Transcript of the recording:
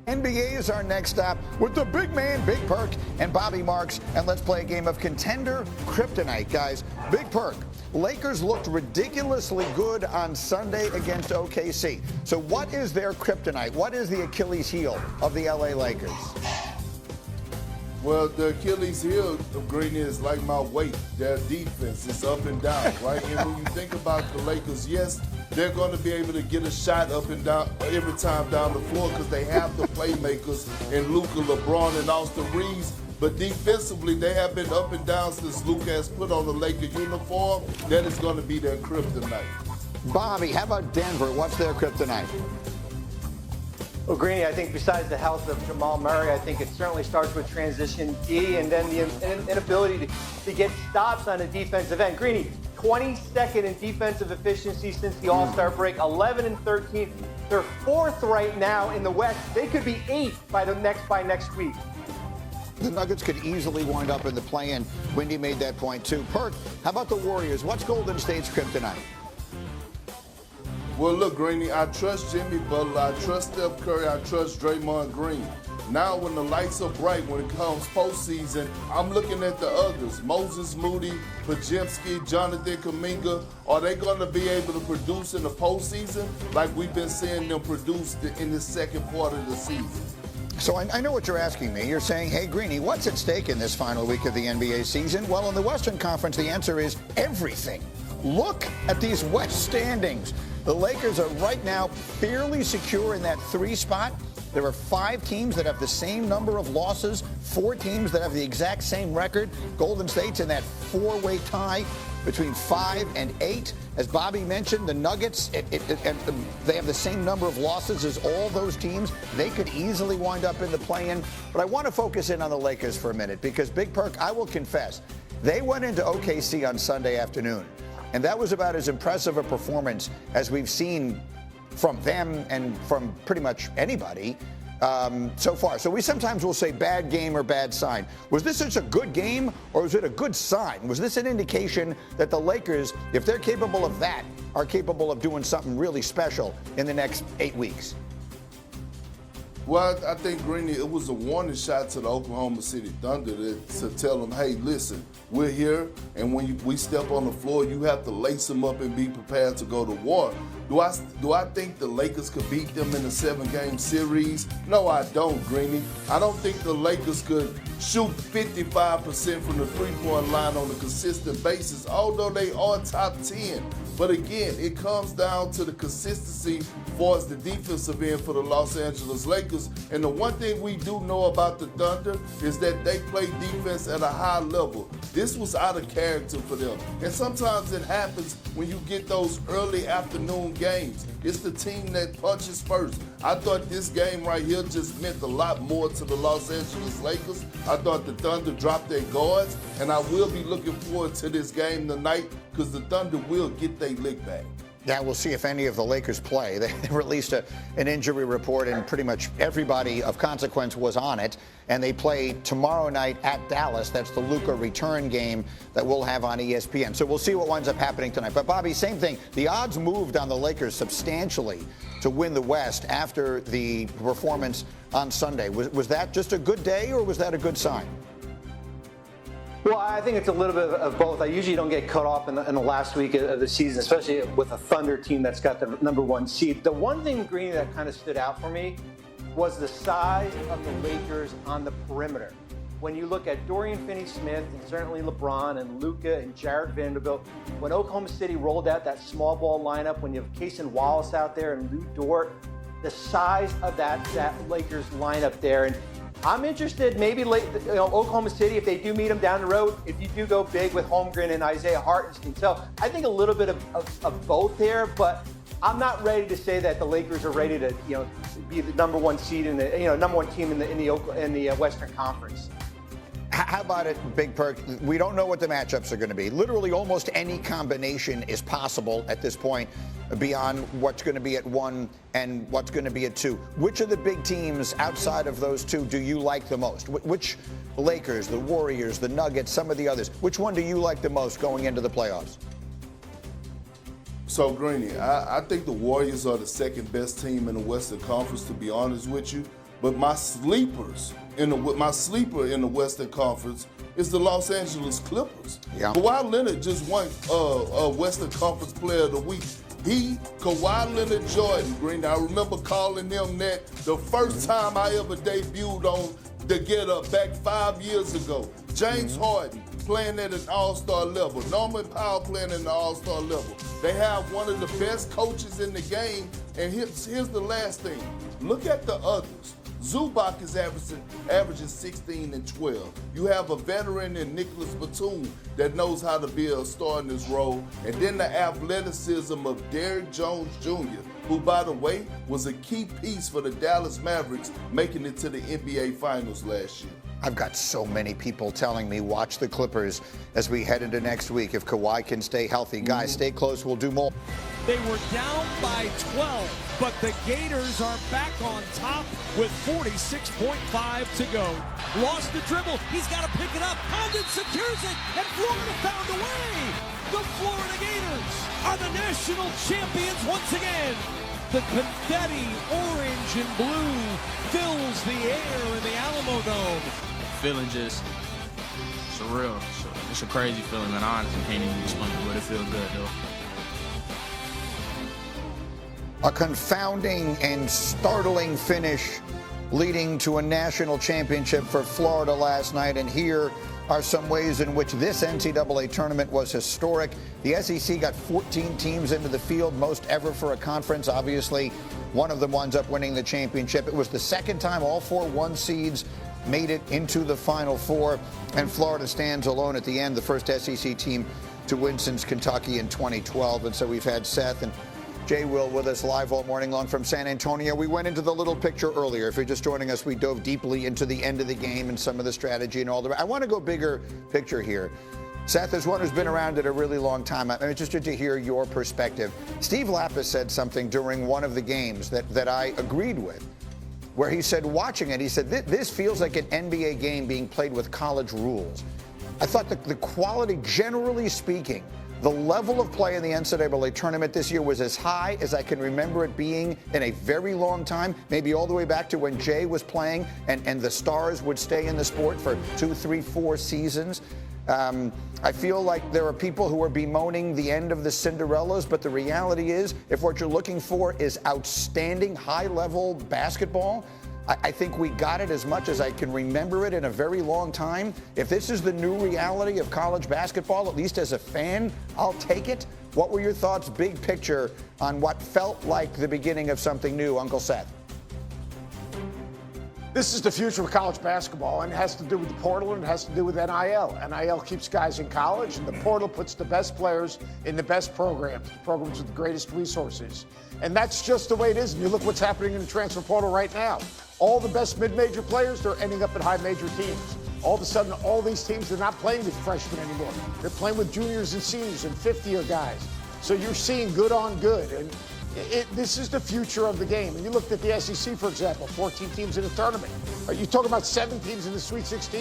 NBA is our next stop with the big man, Big Perk, and Bobby Marks. And let's play a game of contender kryptonite, guys. Big Perk, Lakers looked ridiculously good on Sunday against OKC. So what is their kryptonite? What is the Achilles heel of the LA Lakers? Well, the Achilles heel of Green is like my weight. Their defense is up and down, right? And when you think about the Lakers, yes, they're going to be able to get a shot up and down every time down the floor because they have the playmakers in Luka, LeBron, and Austin Reeves. But defensively, they have been up and down since Luka has put on the Laker uniform. That is going to be their kryptonite. Bobby, how about Denver? What's their kryptonite? Well, Greeny, I think besides the health of Jamal Murray, I think it certainly starts with transition D and then the inability to get stops on the defensive end. Greeny, 22nd in defensive efficiency since the All-Star break, 11 and 13. They're fourth right now in the West. They could be eighth by next week. The Nuggets could easily wind up in the play-in. Windy made that point too. Perk, how about the Warriors? What's Golden State's kryptonite? Well, look, Greeny, I trust Jimmy Butler, I trust Steph Curry, I trust Draymond Green. Now, when the lights are bright, when it comes postseason, I'm looking at the others. Moses Moody, Podziemski, Jonathan Kuminga. Are they going to be able to produce in the postseason like we've been seeing them produce in the second part of the season? So I know what you're asking me. You're saying, hey, Greeny, what's at stake in this final week of the NBA season? Well, in the Western Conference, the answer is everything. Look at these West standings. The Lakers are right now fairly secure in that 3 spot. There are 5 teams that have the same number of losses, 4 teams that have the exact same record. Golden State's in that 4-way tie between 5 and 8. As Bobby mentioned, the Nuggets, they have the same number of losses as all those teams. They could easily wind up in the play-in. But I want to focus in on the Lakers for a minute because, Big Perk, I will confess, they went into OKC on Sunday afternoon. And that was about as impressive a performance as we've seen from them and from pretty much anybody so far. So we sometimes will say bad game or bad sign. Was this such a good game or was it a good sign? Was this an indication that the Lakers, if they're capable of that, are capable of doing something really special in the next 8 weeks? Well, I think, Greeny, it was a warning shot to the Oklahoma City Thunder to tell them, hey, listen, we're here, and when we step on the floor, you have to lace them up and be prepared to go to war. Do I think the Lakers could beat them in a 7-game series? No, I don't, Greeny. I don't think the Lakers could shoot 55% from the three-point line on a consistent basis, although they are top 10. But again, it comes down to the consistency for the defensive end for the Los Angeles Lakers. And the one thing we do know about the Thunder is that they play defense at a high level. This was out of character for them. And sometimes it happens when you get those early afternoon games. It's the team that punches first. I thought this game right here just meant a lot more to the Los Angeles Lakers. I thought the Thunder dropped their guards, and I will be looking forward to this game tonight because the Thunder will get their lick back. Yeah, we'll see if any of the Lakers play. They released an injury report, and pretty much everybody of consequence was on it. And they play tomorrow night at Dallas. That's the Luka return game that we'll have on ESPN. So we'll see what winds up happening tonight. But, Bobby, same thing. The odds moved on the Lakers substantially to win the West after the performance on Sunday. Was that just a good day, or was that a good sign? Well, I think it's a little bit of both. I usually don't get cut off in the last week of the season, especially with a Thunder team that's got the #1 seed. The one thing, Green, that kind of stood out for me was the size of the Lakers on the perimeter. When you look at Dorian Finney-Smith and certainly LeBron and Luka and Jared Vanderbilt, when Oklahoma City rolled out that small ball lineup, when you have Cason Wallace out there and Lou Dort, the size of that Lakers lineup there. And I'm interested, maybe Oklahoma City, if they do meet them down the road, if you do go big with Holmgren and Isaiah Hartenstein. So I think a little bit of both there, but I'm not ready to say that the Lakers are ready to, be the #1 seed in the, #1 team in the Western Conference. How about it, Big Perk? We don't know what the matchups are going to be. Literally almost any combination is possible at this point beyond what's going to be at 1 and what's going to be at 2. Which of the big teams outside of those 2 do you like the most? Which Lakers, the Warriors, the Nuggets, some of the others, which one do you like the most going into the playoffs? So, Greeny, I think the Warriors are the second best team in the Western Conference, to be honest with you. But my sleepers my sleeper in the Western Conference is the Los Angeles Clippers. Yeah. Kawhi Leonard just won a Western Conference Player of the Week. Kawhi Leonard Jordan, Green, I remember calling him that the first time I ever debuted on the Get Up back 5 years ago. James Harden playing at an all-star level. Norman Powell playing at an all-star level. They have one of the best coaches in the game. And here's the last thing. Look at the others. Zubac is averaging 16 and 12. You have a veteran in Nicholas Batum that knows how to be a star in this role. And then the athleticism of Derrick Jones Jr., who, by the way, was a key piece for the Dallas Mavericks making it to the NBA Finals last year. I've got so many people telling me watch the Clippers as we head into next week. If Kawhi can stay healthy, guys, stay close. We'll do more. They were down by 12, but the Gators are back on top with 46.5 to go. Lost the dribble. He's got to pick it up. Condon secures it, and Florida found a way. The Florida Gators are the national champions once again. The confetti, orange and blue, fills the air in the Alamo Dome. Feeling just surreal. It's a crazy feeling, man. I honestly can't even explain it, but it feels good, though. A confounding and startling finish leading to a national championship for Florida last night. And here are some ways in which this NCAA tournament was historic. The SEC got 14 teams into the field, most ever for a conference. Obviously, one of them winds up winning the championship. It was the second time all 4 1 seeds made it into the Final Four. And Florida stands alone at the end, the first SEC team to win since Kentucky in 2012. And so we've had Seth and Jay Will with us live all morning long from San Antonio. We went into the little picture earlier. If you're just joining us, we dove deeply into the end of the game and some of the strategy and all the. I want to go bigger picture here. Seth, as one who's been around it a really long time, I'm interested to hear your perspective. Steve Lapis said something during one of the games that I agreed with, where he said, watching it, he said, this feels like an NBA game being played with college rules. I thought the quality, generally speaking, the level of play in the NCAA tournament this year was as high as I can remember it being in a very long time, maybe all the way back to when Jay was playing and the stars would stay in the sport for 2, 3, 4 seasons. I feel like there are people who are bemoaning the end of the Cinderellas, but the reality is, if what you're looking for is outstanding, high-level basketball, I think we got it as much as I can remember it in a very long time. If this is the new reality of college basketball, at least as a fan, I'll take it. What were your thoughts, big picture, on what felt like the beginning of something new, Uncle Seth? This is the future of college basketball, and it has to do with the portal, and it has to do with NIL. NIL keeps guys in college, and the portal puts the best players in the best programs with the greatest resources. And that's just the way it is. And you look what's happening in the transfer portal right now. All the best mid-major players, they're ending up at high-major teams. All of a sudden, all these teams are not playing with freshmen anymore. They're playing with juniors and seniors and fifth-year guys. So you're seeing good on good. And this is the future of the game. And you looked at the SEC, for example, 14 teams in the tournament. Are you talking about 7 teams in the Sweet 16?